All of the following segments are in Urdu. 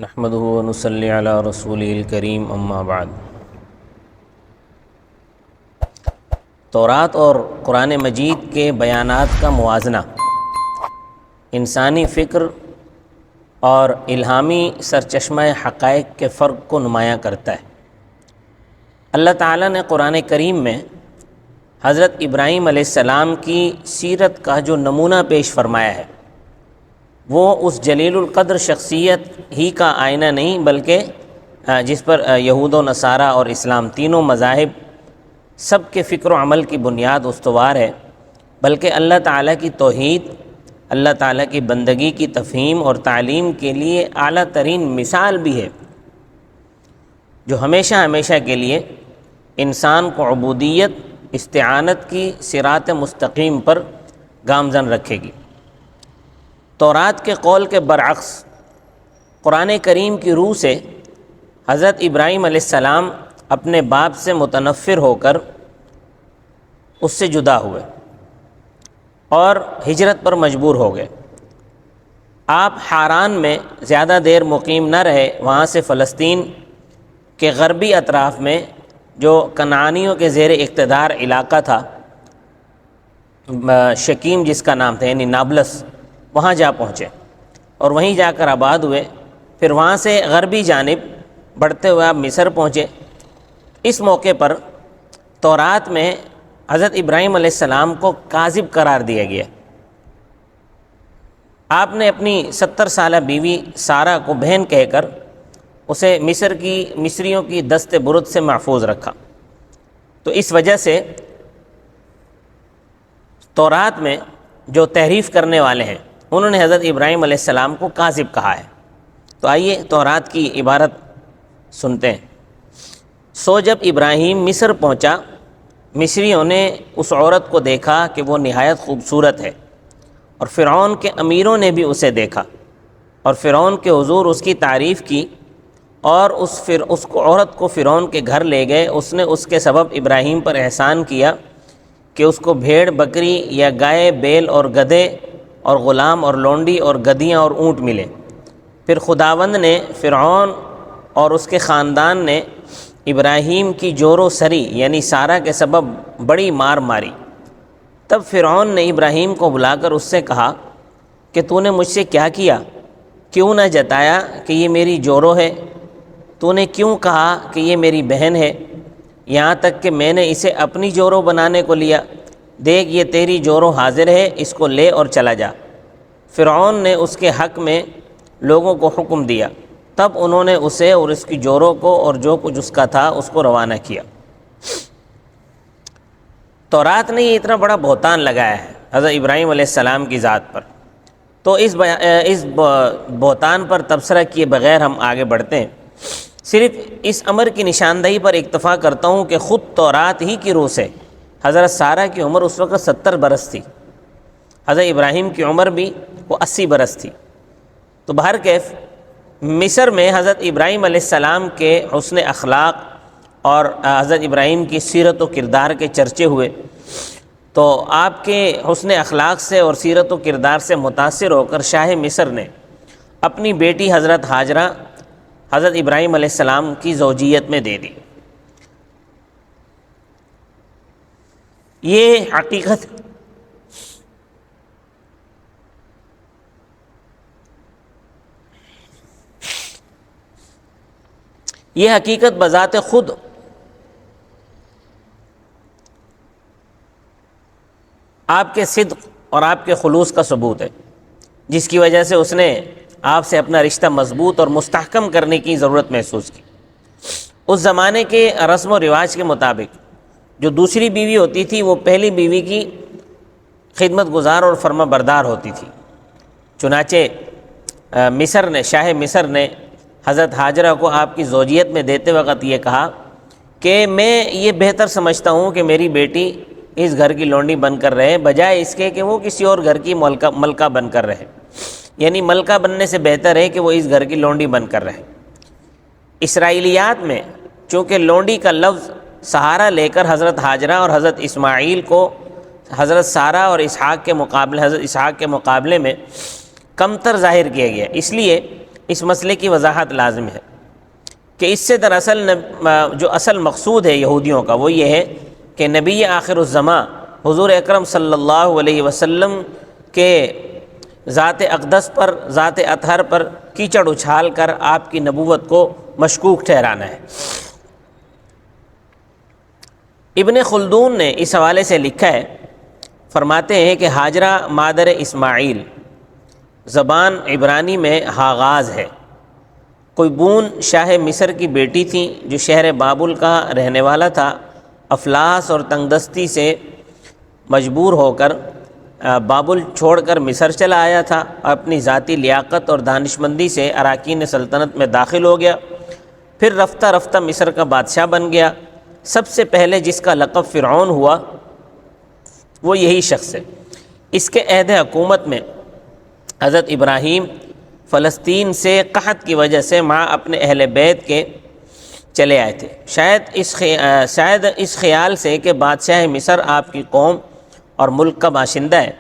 نحمدہ و نصلی علی رسولہ الکریم اما بعد۔ تورات اور قرآن مجید کے بیانات کا موازنہ انسانی فکر اور الہامی سرچشمہ حقائق کے فرق کو نمایاں کرتا ہے۔ اللہ تعالیٰ نے قرآن کریم میں حضرت ابراہیم علیہ السلام کی سیرت کا جو نمونہ پیش فرمایا ہے وہ اس جلیل القدر شخصیت ہی کا آئینہ نہیں بلکہ جس پر یہود و نصارہ اور اسلام تینوں مذاہب سب کے فکر و عمل کی بنیاد استوار ہے، بلکہ اللہ تعالیٰ کی توحید، اللہ تعالیٰ کی بندگی کی تفہیم اور تعلیم کے لیے اعلیٰ ترین مثال بھی ہے، جو ہمیشہ ہمیشہ کے لیے انسان کو عبودیت، استعانت کی صراط مستقیم پر گامزن رکھے گی۔ تورات کے قول کے برعکس قرآن کریم کی روح سے حضرت ابراہیم علیہ السلام اپنے باپ سے متنفر ہو کر اس سے جدا ہوئے اور ہجرت پر مجبور ہو گئے۔ آپ حاران میں زیادہ دیر مقیم نہ رہے، وہاں سے فلسطین کے غربی اطراف میں جو کنعانیوں کے زیر اقتدار علاقہ تھا، شکیم جس کا نام تھا، یعنی نابلس، وہاں جا پہنچے اور وہیں جا کر آباد ہوئے۔ پھر وہاں سے غربی جانب بڑھتے ہوئے آپ مصر پہنچے۔ اس موقع پر تورات میں حضرت ابراہیم علیہ السلام کو کاذب قرار دیا گیا۔ آپ نے اپنی 70 سالہ بیوی سارہ کو بہن کہہ کر اسے مصریوں کی دست برد سے محفوظ رکھا۔ تو اس وجہ سے تورات میں جو تحریف کرنے والے ہیں انہوں نے حضرت ابراہیم علیہ السلام کو کاذب کہا ہے۔ تو آئیے تورات کی عبارت سنتے ہیں۔ سو جب ابراہیم مصر پہنچا، مصریوں نے اس عورت کو دیکھا کہ وہ نہایت خوبصورت ہے، اور فرعون کے امیروں نے بھی اسے دیکھا اور فرعون کے حضور اس کی تعریف کی، اور اس عورت کو فرعون کے گھر لے گئے۔ اس نے اس کے سبب ابراہیم پر احسان کیا کہ اس کو بھیڑ، بکری یا گائے، بیل اور گدھے اور غلام اور لونڈی اور گدھیاں اور اونٹ ملے۔ پھر خداوند نے، فرعون اور اس کے خاندان نے ابراہیم کی جور و سری یعنی سارہ کے سبب بڑی مار ماری۔ تب فرعون نے ابراہیم کو بلا کر اس سے کہا کہ تو نے مجھ سے کیا کیا؟ کیوں نہ جتایا کہ یہ میری جورو ہے؟ تو نے کیوں کہا کہ یہ میری بہن ہے، یہاں تک کہ میں نے اسے اپنی جورو بنانے کو لیا؟ دیکھ، یہ تیری جورو حاضر ہے، اس کو لے اور چلا جا۔ فرعون نے اس کے حق میں لوگوں کو حکم دیا۔ تب انہوں نے اسے اور اس کی جورو کو اور جو کچھ اس کا تھا اس کو روانہ کیا۔ تورات نے یہ اتنا بڑا بہتان لگایا ہے حضرت ابراہیم علیہ السلام کی ذات پر، تو اس بہتان پر تبصرہ کیے بغیر ہم آگے بڑھتے ہیں۔ صرف اس امر کی نشاندہی پر اکتفا کرتا ہوں کہ خود تورات ہی کی روح سے حضرت سارہ کی عمر اس وقت 70 برس تھی، حضرت ابراہیم کی عمر بھی وہ 80 برس تھی۔ تو بہرکیف مصر میں حضرت ابراہیم علیہ السلام کے حسن اخلاق اور حضرت ابراہیم کی سیرت و کردار کے چرچے ہوئے، تو آپ کے حسن اخلاق سے اور سیرت و کردار سے متاثر ہو کر شاہ مصر نے اپنی بیٹی حضرت ہاجرہ حضرت ابراہیم علیہ السلام کی زوجیت میں دے دی۔ یہ حقیقت بذات خود آپ کے صدق اور آپ کے خلوص کا ثبوت ہے، جس کی وجہ سے اس نے آپ سے اپنا رشتہ مضبوط اور مستحکم کرنے کی ضرورت محسوس کی۔ اس زمانے کے رسم و رواج کے مطابق جو دوسری بیوی ہوتی تھی وہ پہلی بیوی کی خدمت گزار اور فرما بردار ہوتی تھی۔ چنانچہ شاہ مصر نے حضرت ہاجرہ کو آپ کی زوجیت میں دیتے وقت یہ کہا کہ میں یہ بہتر سمجھتا ہوں کہ میری بیٹی اس گھر کی لونڈی بن کر رہے بجائے اس کے کہ وہ کسی اور گھر کی ملکہ بن کر رہے، یعنی ملکہ بننے سے بہتر ہے کہ وہ اس گھر کی لونڈی بن کر رہے۔ اسرائیلیات میں چونکہ لونڈی کا لفظ سہارا لے کر حضرت ہاجرہ اور حضرت اسماعیل کو حضرت سارہ اور حضرت اسحاق کے مقابلے میں کمتر ظاہر کیا گیا، اس لیے اس مسئلے کی وضاحت لازم ہے کہ اس سے دراصل جو اصل مقصود ہے یہودیوں کا وہ یہ ہے کہ نبی آخر الزماں حضور اکرم صلی اللہ علیہ وسلم کے ذات اقدس پر، ذات اطہر پر کیچڑ اچھال کر آپ کی نبوت کو مشکوک ٹھہرانا ہے۔ ابن خلدون نے اس حوالے سے لکھا ہے، فرماتے ہیں کہ ہاجرہ مادر اسماعیل زبان عبرانی میں ہاغاز ہے۔ کوئی بون شاہ مصر کی بیٹی تھی جو شہر بابل کا رہنے والا تھا، افلاس اور تنگدستی سے مجبور ہو کر بابل چھوڑ کر مصر چلا آیا تھا، اپنی ذاتی لیاقت اور دانشمندی سے اراکین سلطنت میں داخل ہو گیا، پھر رفتہ رفتہ مصر کا بادشاہ بن گیا۔ سب سے پہلے جس کا لقب فرعون ہوا وہ یہی شخص ہے۔ اس کے عہد حکومت میں حضرت ابراہیم فلسطین سے قحط کی وجہ سے مع اپنے اہل بیت کے چلے آئے تھے، شاید اس خیال سے کہ بادشاہ مصر آپ کی قوم اور ملک کا باشندہ ہے۔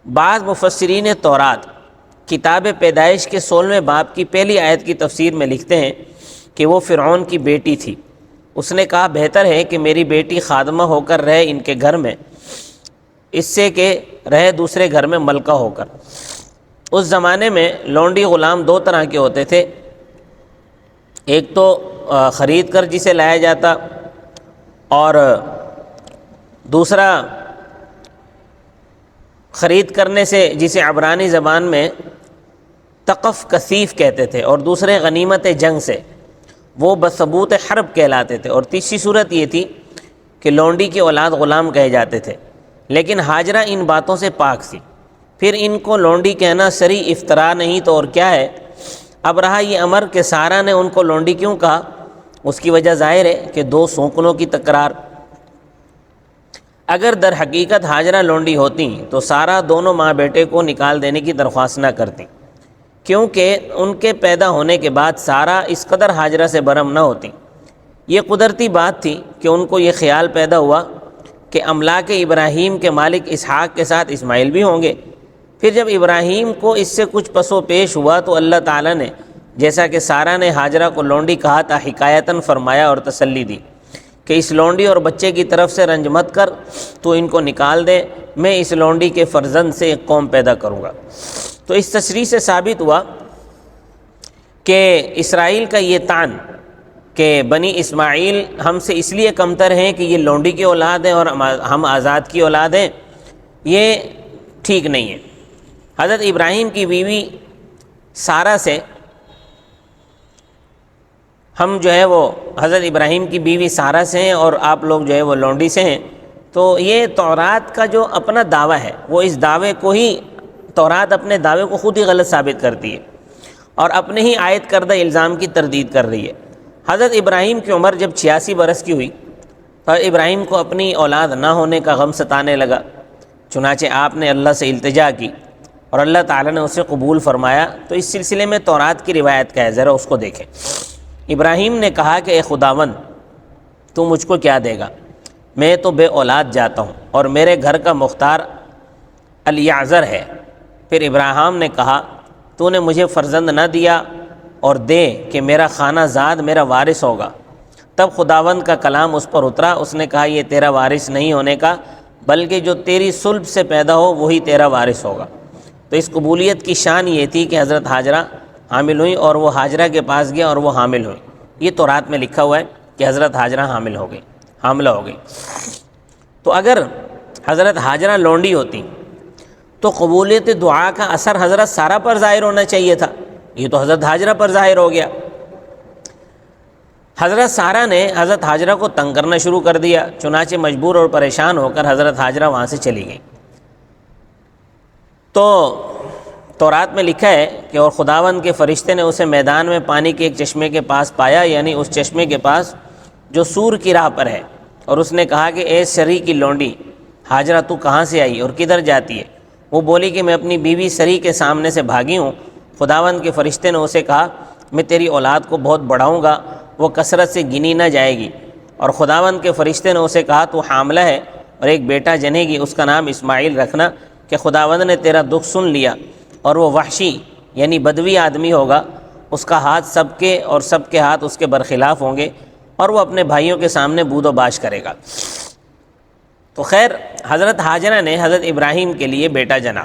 بعض مفسرین تورات کتاب پیدائش کے 16ویں باب کی پہلی آیت کی تفسیر میں لکھتے ہیں کہ وہ فرعون کی بیٹی تھی۔ اس نے کہا بہتر ہے کہ میری بیٹی خادمہ ہو کر رہے ان کے گھر میں، اس سے کہ رہے دوسرے گھر میں ملکہ ہو کر۔ اس زمانے میں لونڈی غلام دو طرح کے ہوتے تھے، ایک تو خرید کر جسے لایا جاتا، اور دوسرا خرید کرنے سے جسے عبرانی زبان میں تقف کثیف کہتے تھے، اور دوسرے غنیمت جنگ سے، وہ بثبوت حرب کہلاتے تھے۔ اور تیسری صورت یہ تھی کہ لونڈی کی اولاد غلام کہے جاتے تھے، لیکن ہاجرہ ان باتوں سے پاک تھی۔ پھر ان کو لونڈی کہنا سری افطرا نہیں تو اور کیا ہے۔ اب رہا یہ امر کہ سارہ نے ان کو لونڈی کیوں کہا، اس کی وجہ ظاہر ہے کہ دو سوکنوں کی تکرار۔ اگر در حقیقت ہاجرہ لونڈی ہوتی تو سارہ دونوں ماں بیٹے کو نکال دینے کی درخواست نہ کرتی، کیونکہ ان کے پیدا ہونے کے بعد سارہ اس قدر ہاجرہ سے برہم نہ ہوتی۔ یہ قدرتی بات تھی کہ ان کو یہ خیال پیدا ہوا کہ املاک ابراہیم کے مالک اسحاق کے ساتھ اسماعیل بھی ہوں گے۔ پھر جب ابراہیم کو اس سے کچھ پس و پیش ہوا تو اللہ تعالیٰ نے، جیسا کہ سارہ نے ہاجرہ کو لونڈی کہا تھا، حکایتاً فرمایا اور تسلی دی کہ اس لونڈی اور بچے کی طرف سے رنج مت کر، تو ان کو نکال دے، میں اس لونڈی کے فرزند سے ایک قوم پیدا کروں گا۔ تو اس تصریح سے ثابت ہوا کہ اسرائیل کا یہ طعن کہ بنی اسماعیل ہم سے اس لیے کمتر ہیں کہ یہ لونڈی کی اولاد ہیں اور ہم آزاد کی اولاد ہیں، یہ ٹھیک نہیں ہے۔ حضرت ابراہیم کی بیوی سارہ سے ہم جو ہے وہ حضرت ابراہیم کی بیوی سارہ سے ہیں اور آپ لوگ جو ہے وہ لونڈی سے ہیں، تو یہ تورات کا جو اپنا دعویٰ ہے وہ اس دعوے کو ہی، تورات اپنے دعوے کو خود ہی غلط ثابت کرتی ہے اور اپنے ہی عائد کردہ الزام کی تردید کر رہی ہے۔ حضرت ابراہیم کی عمر جب 86 برس کی ہوئی تو ابراہیم کو اپنی اولاد نہ ہونے کا غم ستانے لگا، چنانچہ آپ نے اللہ سے التجا کی اور اللہ تعالیٰ نے اسے قبول فرمایا۔ تو اس سلسلے میں تورات کی روایت کا ہے، ذرا اس کو دیکھیں۔ ابراہیم نے کہا کہ اے خداوند، تو مجھ کو کیا دے گا؟ میں تو بے اولاد جاتا ہوں اور میرے گھر کا مختار الیعزر ہے۔ پھر ابراہیم نے کہا تو نے مجھے فرزند نہ دیا اور دے کہ میرا خانہ زاد میرا وارث ہوگا۔ تب خداوند کا کلام اس پر اترا، اس نے کہا یہ تیرا وارث نہیں ہونے کا، بلکہ جو تیری صلب سے پیدا ہو وہی تیرا وارث ہوگا۔ تو اس قبولیت کی شان یہ تھی کہ حضرت ہاجرہ حامل ہوئی اور وہ ہاجرہ کے پاس گیا اور وہ حامل ہوئی۔ یہ تورات میں لکھا ہوا ہے کہ حضرت ہاجرہ حاملہ ہو گئی۔ تو اگر حضرت ہاجرہ لونڈی ہوتی تو قبولیت دعا کا اثر حضرت سارہ پر ظاہر ہونا چاہیے تھا، یہ تو حضرت ہاجرہ پر ظاہر ہو گیا۔ حضرت سارہ نے حضرت ہاجرہ کو تنگ کرنا شروع کر دیا، چنانچہ مجبور اور پریشان ہو کر حضرت ہاجرہ وہاں سے چلی گئی۔ تو تورات میں لکھا ہے کہ اور خداوند کے فرشتے نے اسے میدان میں پانی کے ایک چشمے کے پاس پایا، یعنی اس چشمے کے پاس جو سور کی راہ پر ہے، اور اس نے کہا کہ اے سری کی لونڈی ہاجرہ، تو کہاں سے آئی اور کدھر جاتی ہے؟ وہ بولی کہ میں اپنی بیوی سری کے سامنے سے بھاگی ہوں۔ خداوند کے فرشتے نے اسے کہا میں تیری اولاد کو بہت بڑھاؤں گا، وہ کثرت سے گنی نہ جائے گی۔ اور خداوند کے فرشتے نے اسے کہا تو حاملہ ہے اور ایک بیٹا جنے گی، اس کا نام اسماعیل رکھنا، کہ خداوند نے تیرا دکھ سن لیا اور وہ وحشی یعنی بدوی آدمی ہوگا اس کا ہاتھ سب کے اور سب کے ہاتھ اس کے برخلاف ہوں گے اور وہ اپنے بھائیوں کے سامنے بود و باش کرے گا۔ تو خیر حضرت ہاجرہ نے حضرت ابراہیم کے لیے بیٹا جنا،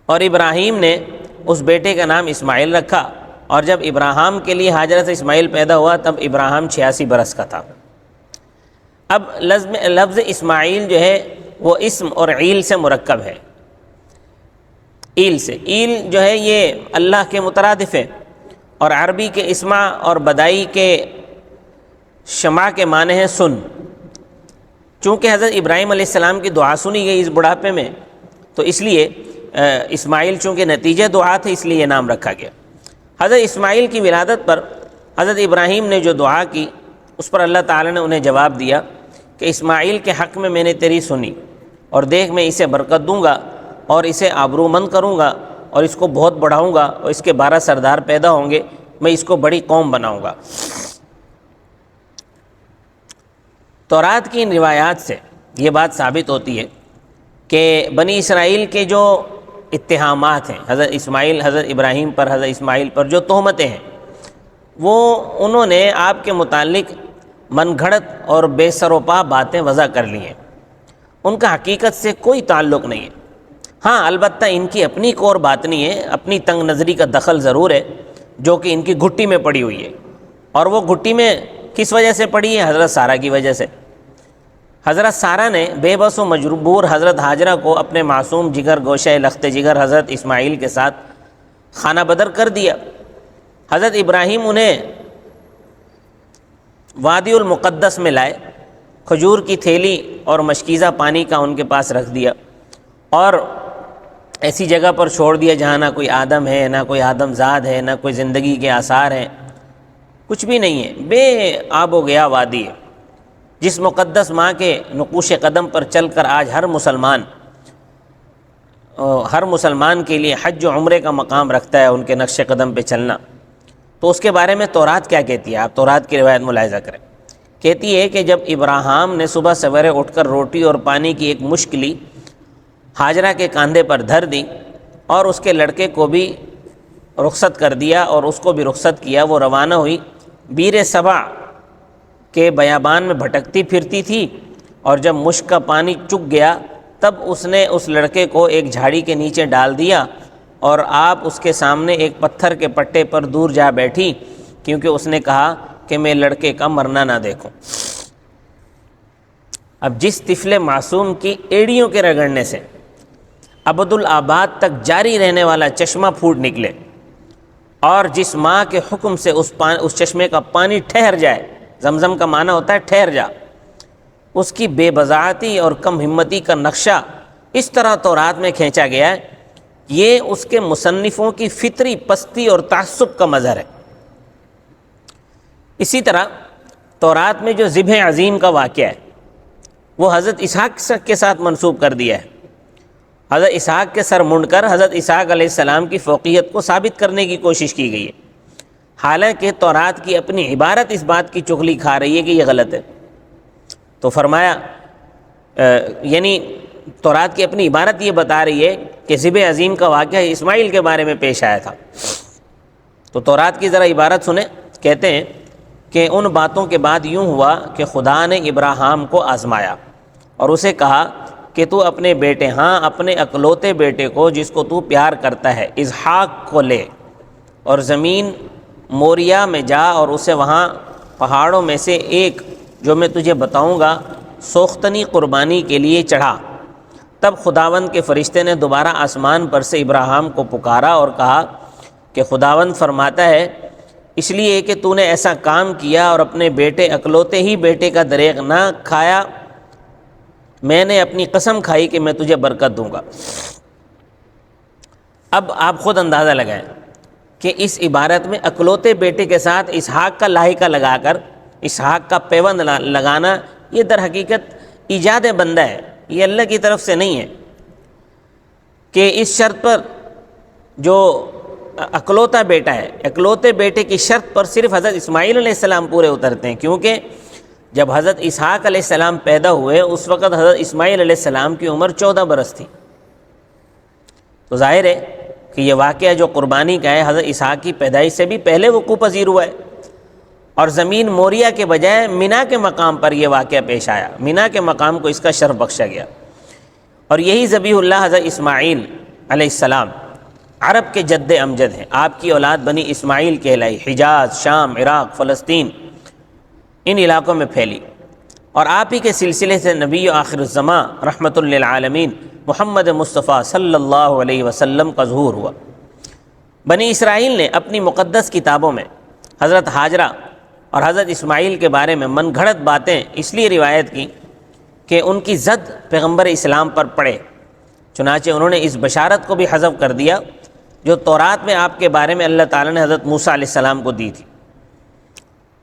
اور ابراہیم نے اس بیٹے کا نام اسماعیل رکھا، اور جب ابراہیم کے لیے ہاجرہ سے اسماعیل پیدا ہوا تب ابراہیم 86 برس کا تھا۔ اب لفظ اسماعیل جو ہے وہ اسم اور عیل سے مرکب ہے۔ عیل سے، عیل جو ہے یہ اللہ کے مترادف ہے، اور عربی کے اسمع اور بدائی کے شمع کے معنی ہیں سن۔ چونکہ حضرت ابراہیم علیہ السلام کی دعا سنی گئی اس بڑھاپے میں، تو اس لیے اسماعیل چونکہ نتیجہ دعا تھے اس لیے یہ نام رکھا گیا۔ حضرت اسماعیل کی ولادت پر حضرت ابراہیم نے جو دعا کی اس پر اللہ تعالیٰ نے انہیں جواب دیا کہ اسماعیل کے حق میں نے تیری سنی، اور دیکھ میں اسے برکت دوں گا اور اسے آبرومند کروں گا اور اس کو بہت بڑھاؤں گا، اور اس کے 12 سردار پیدا ہوں گے، میں اس کو بڑی قوم بناؤں گا۔ تورات کی ان روایات سے یہ بات ثابت ہوتی ہے کہ بنی اسرائیل کے جو اتہامات ہیں حضرت اسماعیل حضرت ابراہیم پر، حضرت اسماعیل پر جو تہمتیں ہیں، وہ انہوں نے آپ کے متعلق من گھڑت اور بے سر و پا باتیں وضع کر لی ہیں، ان کا حقیقت سے کوئی تعلق نہیں ہے۔ ہاں البتہ ان کی اپنی کور بات نہیں ہے، اپنی تنگ نظری کا دخل ضرور ہے جو کہ ان کی گھٹی میں پڑی ہوئی ہے، اور وہ گھٹی میں کس وجہ سے پڑی ہے؟ حضرت سارہ کی وجہ سے۔ حضرت سارہ نے بے بس و مجبور حضرت ہاجرہ کو اپنے معصوم جگر گوشہ لخت جگر حضرت اسماعیل کے ساتھ خانہ بدر کر دیا۔ حضرت ابراہیم انہیں وادی المقدس میں لائے، کھجور کی تھیلی اور مشکیزہ پانی کا ان کے پاس رکھ دیا، اور ایسی جگہ پر چھوڑ دیا جہاں نہ کوئی آدم ہے، نہ کوئی آدم زاد ہے، نہ کوئی زندگی کے آثار ہیں، کچھ بھی نہیں ہے، بے آب و گیا وادی ہے، جس مقدس ماں کے نقوش قدم پر چل کر آج ہر مسلمان کے لیے حج و عمرے کا مقام رکھتا ہے ان کے نقش قدم پہ چلنا۔ تو اس کے بارے میں تورات کیا کہتی ہے؟ آپ تورات کی روایت ملاحظہ کریں۔ کہتی ہے کہ جب ابراہیم نے صبح سویرے اٹھ کر روٹی اور پانی کی ایک مشک لی، ہاجرہ کے کاندھے پر دھر دی، اور اس کے لڑکے کو بھی رخصت کر دیا اور اس کو بھی رخصت کیا، وہ روانہ ہوئی، بیر سبع کے بیابان میں بھٹکتی پھرتی تھی، اور جب مشک کا پانی چک گیا تب اس نے اس لڑکے کو ایک جھاڑی کے نیچے ڈال دیا، اور آپ اس کے سامنے ایک پتھر کے پٹے پر دور جا بیٹھی، کیونکہ اس نے کہا کہ میں لڑکے کا مرنا نہ دیکھوں۔ اب جس طفل معصوم کی ایڑیوں کے رگڑنے سے ابدالآباد تک جاری رہنے والا چشمہ پھوٹ نکلے، اور جس ماں کے حکم سے اس چشمے کا پانی ٹھہر جائے، زمزم کا معنی ہوتا ہے ٹھہر جا، اس کی بے بضاعتی اور کم ہمتی کا نقشہ اس طرح تورات میں کھینچا گیا ہے، یہ اس کے مصنفوں کی فطری پستی اور تعصب کا مظہر ہے۔ اسی طرح تورات میں جو ذبح عظیم کا واقعہ ہے وہ حضرت اسحاق کے ساتھ منسوب کر دیا ہے۔ حضرت اسحاق کے سر منڈ کر حضرت اسحاق علیہ السلام کی فوقیت کو ثابت کرنے کی کوشش کی گئی ہے، حالانکہ تورات کی اپنی عبارت اس بات کی چغلی کھا رہی ہے کہ یہ غلط ہے۔ تو فرمایا یعنی تورات کی اپنی عبارت یہ بتا رہی ہے کہ ذبح عظیم کا واقعہ اسماعیل کے بارے میں پیش آیا تھا۔ تو تورات کی ذرا عبارت سنیں، کہتے ہیں کہ ان باتوں کے بعد یوں ہوا کہ خدا نے ابراہیم کو آزمایا اور اسے کہا کہ تو اپنے بیٹے، ہاں اپنے اکلوتے بیٹے کو جس کو تو پیار کرتا ہے، اسحاق کو لے، اور زمین موریا میں جا اور اسے وہاں پہاڑوں میں سے ایک جو میں تجھے بتاؤں گا سوختنی قربانی کے لیے چڑھا۔ تب خداوند کے فرشتے نے دوبارہ آسمان پر سے ابراہیم کو پکارا اور کہا کہ خداوند فرماتا ہے، اس لیے کہ تو نے ایسا کام کیا اور اپنے بیٹے اکلوتے ہی بیٹے کا دریغ نہ کھایا، میں نے اپنی قسم کھائی کہ میں تجھے برکت دوں گا۔ اب آپ خود اندازہ لگائیں کہ اس عبارت میں اکلوتے بیٹے کے ساتھ اسحاق کا لاحقہ لگا کر اسحاق کا پیوند لگانا، یہ در حقیقت ایجاد بندہ ہے، یہ اللہ کی طرف سے نہیں ہے کہ اس شرط پر جو اکلوتا بیٹا ہے، اکلوتے بیٹے کی شرط پر صرف حضرت اسماعیل علیہ السلام پورے اترتے ہیں، کیونکہ جب حضرت اسحاق علیہ السلام پیدا ہوئے اس وقت حضرت اسماعیل علیہ السلام کی عمر 14 برس تھی۔ تو ظاہر ہے کہ یہ واقعہ جو قربانی کا ہے حضرت اسحاق کی پیدائش سے بھی پہلے وقوع پذیر ہوا ہے، اور زمین موریہ کے بجائے مینا کے مقام پر یہ واقعہ پیش آیا، مینا کے مقام کو اس کا شرف بخشا گیا۔ اور یہی ذبیح اللہ حضرت اسماعیل علیہ السلام عرب کے جد امجد ہیں، آپ کی اولاد بنی اسماعیل کہلائی، حجاز، شام، عراق، فلسطین ان علاقوں میں پھیلی، اور آپ ہی کے سلسلے سے نبی آخر الزماں رحمۃ للعالمین محمد مصطفیٰ صلی اللہ علیہ وسلم کا ظہور ہوا۔ بنی اسرائیل نے اپنی مقدس کتابوں میں حضرت ہاجرہ اور حضرت اسماعیل کے بارے میں من گھڑت باتیں اس لیے روایت کی کہ ان کی زد پیغمبر اسلام پر پڑے، چنانچہ انہوں نے اس بشارت کو بھی حذف کر دیا جو تورات میں آپ کے بارے میں اللہ تعالیٰ نے حضرت موسیٰ علیہ السلام کو دی تھی۔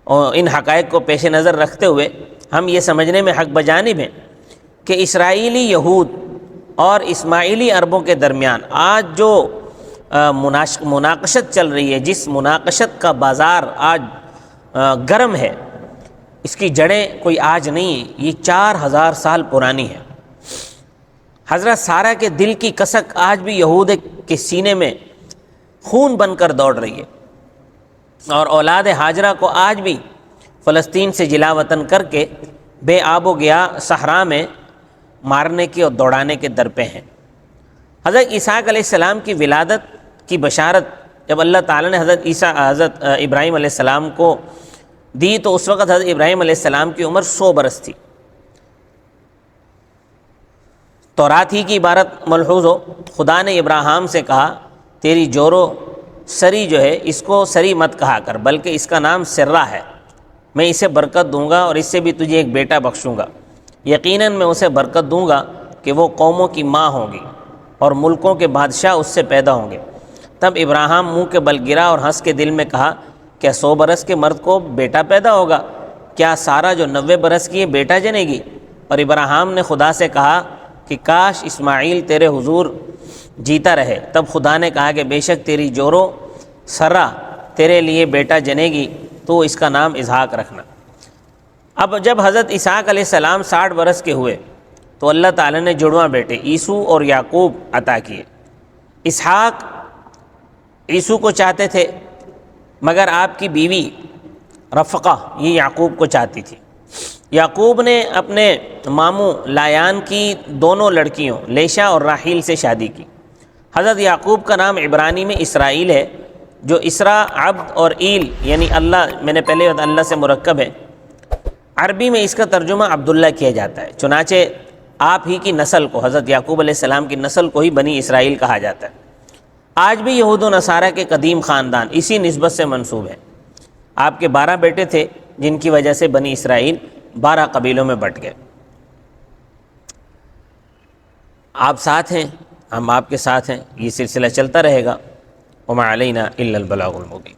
اور ان حقائق کو پیش نظر رکھتے ہوئے ہم یہ سمجھنے میں حق بجانب ہیں کہ اسرائیلی یہود اور اسماعیلی عربوں کے درمیان آج جو مناقشت چل رہی ہے، جس مناقشت کا بازار آج گرم ہے، اس کی جڑیں کوئی آج نہیں ہیں، یہ 4000 سال پرانی ہے۔ حضرت سارہ کے دل کی کسک آج بھی یہود کے سینے میں خون بن کر دوڑ رہی ہے، اور اولاد ہاجرہ کو آج بھی فلسطین سے جلا وطن کر کے بے آب و گیا صحرا میں مارنے کے اور دوڑانے کے در پہ ہیں۔ حضرت اسحاق علیہ السلام کی ولادت کی بشارت جب اللہ تعالیٰ نے حضرت ابراہیم علیہ السلام کو دی تو اس وقت حضرت ابراہیم علیہ السلام کی عمر 100 برس تھی۔ تورات ہی کی عبارت ملحوظ ہو، خدا نے ابراہیم سے کہا تیری جورو سری جو ہے اس کو سری مت کہا کر، بلکہ اس کا نام سرہ ہے، میں اسے برکت دوں گا اور اس سے بھی تجھے ایک بیٹا بخشوں گا، یقیناً میں اسے برکت دوں گا کہ وہ قوموں کی ماں ہوگی اور ملکوں کے بادشاہ اس سے پیدا ہوں گے۔ تب ابراہیم منہ کے بل گرا اور ہنس کے دل میں کہا کیا 100 برس کے مرد کو بیٹا پیدا ہوگا؟ کیا سارہ جو 90 برس کی ہے بیٹا جنے گی؟ اور ابراہیم نے خدا سے کہا کہ کاش اسماعیل تیرے حضور جیتا رہے۔ تب خدا نے کہا کہ بے شک تیری جورو سرہ تیرے لیے بیٹا جنے گی، تو اس کا نام اسحاق رکھنا۔ اب جب حضرت اسحاق علیہ السلام 60 برس کے ہوئے تو اللہ تعالیٰ نے جڑواں بیٹے عیسو اور یعقوب عطا کیے۔ اسحاق عیسو کو چاہتے تھے، مگر آپ کی بیوی رفقہ یہ یعقوب کو چاہتی تھی۔ یعقوب نے اپنے ماموں لایان کی دونوں لڑکیوں لیشا اور راحیل سے شادی کی۔ حضرت یعقوب کا نام عبرانی میں اسرائیل ہے، جو اسرا عبد اور ایل یعنی اللہ، میں نے پہلے اللہ سے مرکب ہے، عربی میں اس کا ترجمہ عبداللہ کیا جاتا ہے۔ چنانچہ آپ ہی کی نسل کو، حضرت یعقوب علیہ السلام کی نسل کو ہی بنی اسرائیل کہا جاتا ہے۔ آج بھی یہود و نصارہ کے قدیم خاندان اسی نسبت سے منسوب ہیں۔ آپ کے 12 بیٹے تھے، جن کی وجہ سے بنی اسرائیل 12 قبیلوں میں بٹ گئے۔ آپ ساتھ ہیں، ہم آپ کے ساتھ ہیں، یہ سلسلہ چلتا رہے گا۔ وما علینا الا البلاغ المبین۔